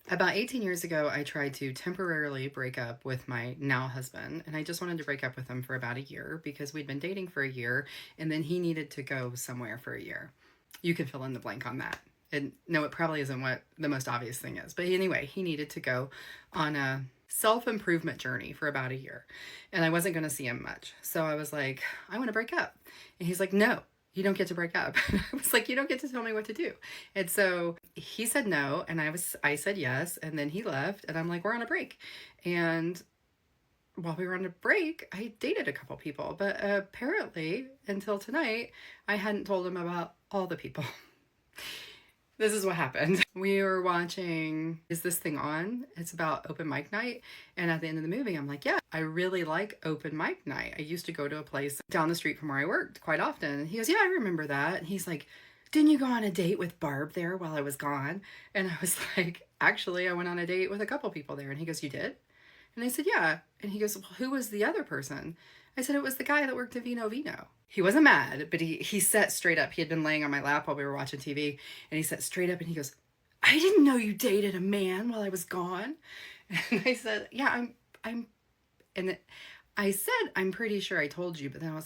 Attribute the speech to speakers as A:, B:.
A: About 18 years ago, I tried to temporarily break up with my now husband, and I just wanted to break up with him for about a year because we'd been dating for a year, and then he needed to go somewhere for a year. You can fill in the blank on that. And no, it probably isn't what the most obvious thing is. But anyway, he needed to go on a self improvement journey for about a year. And I wasn't going to see him much. So I was like, I want to break up. And he's like, no, you don't get to break up. I was like, you don't get to tell me what to do. And so he said no. And I said yes. And then he left. And I'm like, we're on a break. And while we were on a break, I dated a couple people. But apparently, until tonight, I hadn't told him about all the people. This is what happened. We were watching Is This Thing On? It's about open mic night. And at the end of the movie, I'm like, yeah, I really like open mic night. I used to go to a place down the street from where I worked quite often. And he goes, yeah, I remember that. And he's like, didn't you go on a date with Barb there while I was gone? And I was like, actually, I went on a date with a couple people there. And he goes, you did? And I said, yeah. And he goes, well, who was the other person? I said, it was the guy that worked at Vino Vino. He wasn't mad, but he sat straight up. He had been laying on my lap while we were watching TV, and he sat straight up and he goes, I didn't know you dated a man while I was gone. And I said, yeah, I'm, and I said, I'm pretty sure I told you, but then I was like,